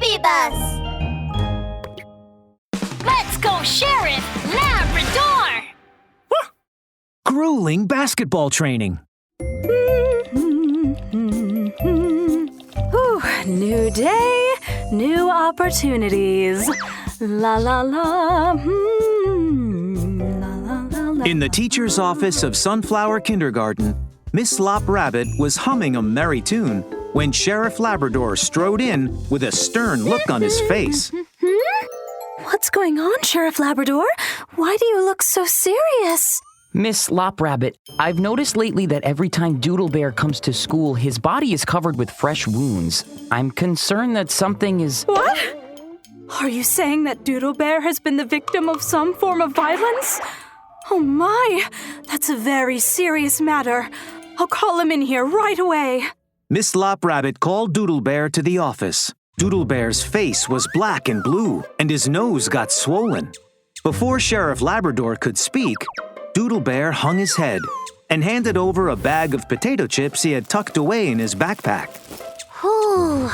baby bus! Let's go, Sheriff Labrador! Grueling basketball training. New day, new opportunities. La la la. La la la la. In the teacher's office of Sunflower Kindergarten, Miss Lop Rabbit was humming a merry tune when Sheriff Labrador strode in with a stern look on his face. What's going on, Sheriff Labrador? Why do you look so serious? Miss Lop Rabbit, I've noticed lately that every time Doodle Bear comes to school, his body is covered with fresh wounds. I'm concerned that something is... What? Are you saying that Doodle Bear has been the victim of some form of violence? Oh my, that's a very serious matter. I'll call him in here right away. Miss Lop Rabbit called Doodle Bear to the office. Doodle Bear's face was black and blue, and his nose got swollen. Before Sheriff Labrador could speak, Doodle Bear hung his head and handed over a bag of potato chips he had tucked away in his backpack. Whew.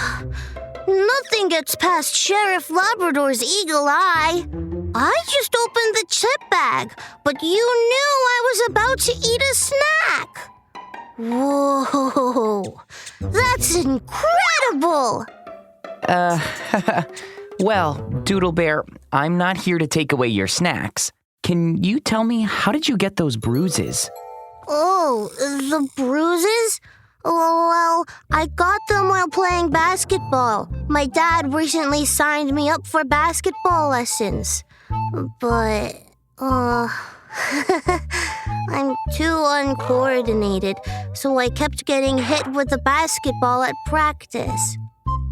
Nothing gets past Sheriff Labrador's eagle eye. I just opened the chip bag, but you knew I was about to eat a snack. Whoa, that's incredible! Well, Doodle Bear, I'm not here to take away your snacks. Can you tell me, how did you get those bruises? Oh, the bruises? Well, I got them while playing basketball. My dad recently signed me up for basketball lessons. But, I'm too uncoordinated, so I kept getting hit with the basketball at practice.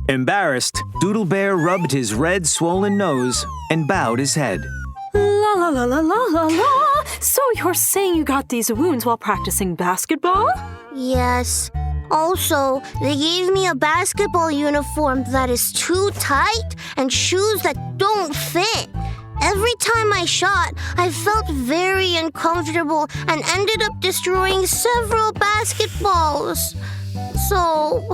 Embarrassed, Doodle Bear rubbed his red, swollen nose and bowed his head. La la la la la la la. So you're saying you got these wounds while practicing basketball? Yes. Also, they gave me a basketball uniform that is too tight and shoes that don't fit. Every time I shot, I felt very uncomfortable and ended up destroying several basketballs. So,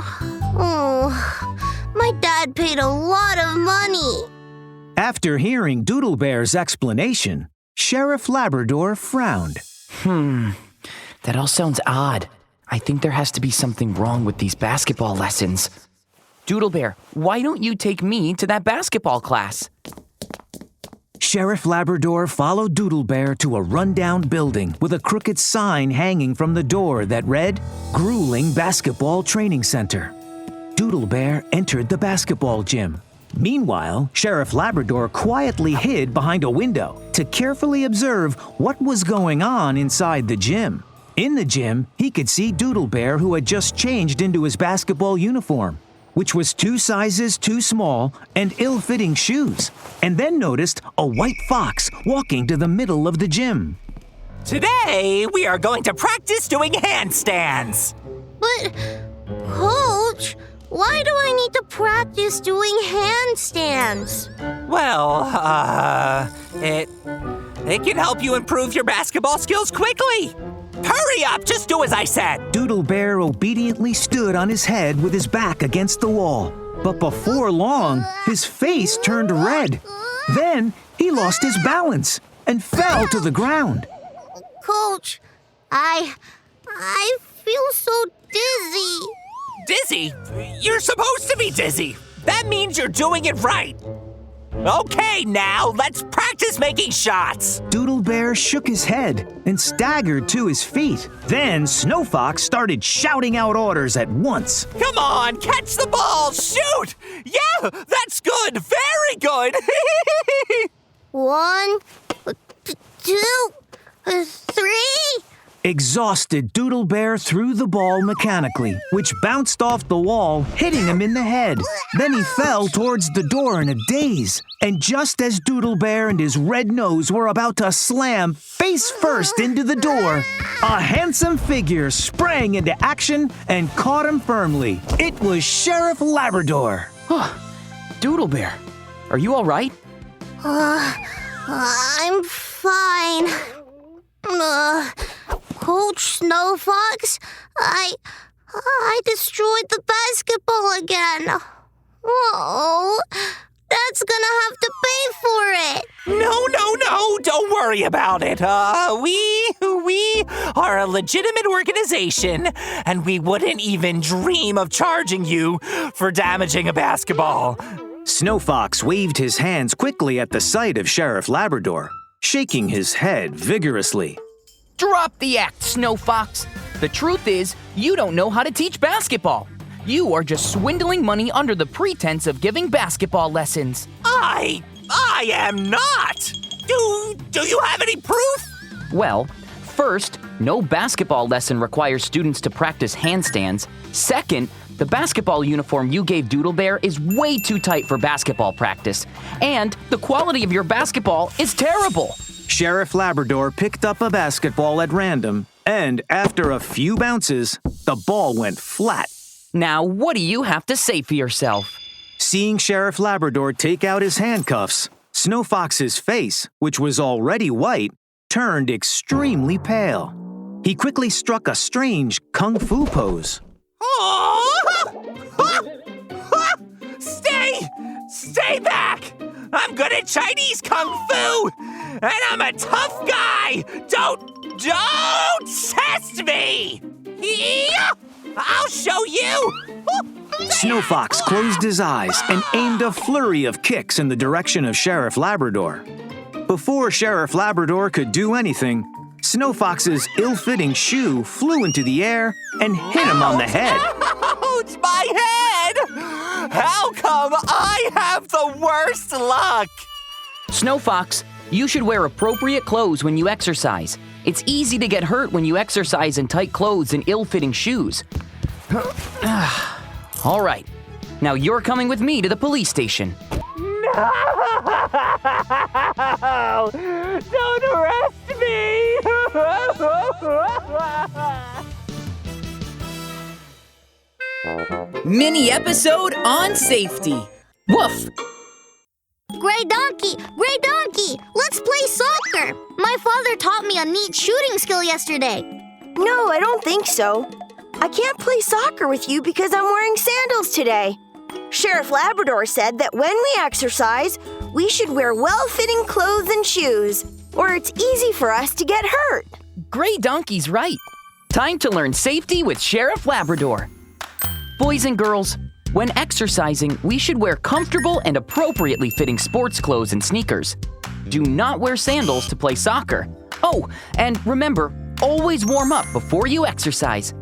my dad paid a lot of money. After hearing Doodle Bear's explanation, Sheriff Labrador frowned. That all sounds odd. I think there has to be something wrong with these basketball lessons. Doodle Bear, why don't you take me to that basketball class? Sheriff Labrador followed Doodle Bear to a rundown building with a crooked sign hanging from the door that read, Grueling Basketball Training Center. Doodle Bear entered the basketball gym. Meanwhile, Sheriff Labrador quietly hid behind a window to carefully observe what was going on inside the gym. In the gym, he could see Doodle Bear, who had just changed into his basketball uniform, which was 2 sizes too small and ill-fitting shoes, and then noticed a white fox walking to the middle of the gym. Today, we are going to practice doing handstands. But, Coach, why do I need to practice doing handstands? Well, it can help you improve your basketball skills quickly. Hurry up, just do as I said. Doodle Bear obediently stood on his head with his back against the wall. But before long, his face turned red. Then he lost his balance and fell to the ground. Coach, I feel so dizzy. Dizzy? You're supposed to be dizzy. That means you're doing it right. Okay, now let's practice making shots. Doodle Bear shook his head and staggered to his feet. Then Snow Fox started shouting out orders at once. Come on, catch the ball, shoot! Yeah, that's good, very good. 1, 2, 3. Exhausted, Doodle Bear threw the ball mechanically, which bounced off the wall, hitting him in the head. Then he fell towards the door in a daze. And just as Doodle Bear and his red nose were about to slam face first into the door, a handsome figure sprang into action and caught him firmly. It was Sheriff Labrador. Doodle Bear, are you all right? I'm fine. Coach Snow Fox, I destroyed the basketball again. Oh, Dad's gonna have to pay for it. No, don't worry about it. We are a legitimate organization, and we wouldn't even dream of charging you for damaging a basketball. Snow Fox waved his hands quickly at the sight of Sheriff Labrador, shaking his head vigorously. Drop the act, Snow Fox. The truth is, you don't know how to teach basketball. You are just swindling money under the pretense of giving basketball lessons. I am not. Do you have any proof? Well, first, no basketball lesson requires students to practice handstands. Second, the basketball uniform you gave Doodle Bear is way too tight for basketball practice. And the quality of your basketball is terrible. Sheriff Labrador picked up a basketball at random, and after a few bounces, the ball went flat. Now, what do you have to say for yourself? Seeing Sheriff Labrador take out his handcuffs, Snow Fox's face, which was already white, turned extremely pale. He quickly struck a strange kung fu pose. Stay back! I'm good at Chinese kung fu, and I'm a tough guy. Don't test me! I'll show you! Snow Fox closed his eyes and aimed a flurry of kicks in the direction of Sheriff Labrador. Before Sheriff Labrador could do anything, Snow Fox's ill-fitting shoe flew into the air and hit him on the head. Ouch, my head! How come I have the worst luck? Snow Fox, you should wear appropriate clothes when you exercise. It's easy to get hurt when you exercise in tight clothes and ill-fitting shoes. All right, now you're coming with me to the police station. No! Don't arrest me! Mini episode on safety. Woof! Gray Donkey, let's play soccer. My father taught me a neat shooting skill yesterday. No, I don't think so. I can't play soccer with you because I'm wearing sandals today. Sheriff Labrador said that when we exercise, we should wear well-fitting clothes and shoes, or it's easy for us to get hurt. Gray Donkey's right. Time to learn safety with Sheriff Labrador. Boys and girls, when exercising, we should wear comfortable and appropriately fitting sports clothes and sneakers. Do not wear sandals to play soccer. Oh, and remember, always warm up before you exercise.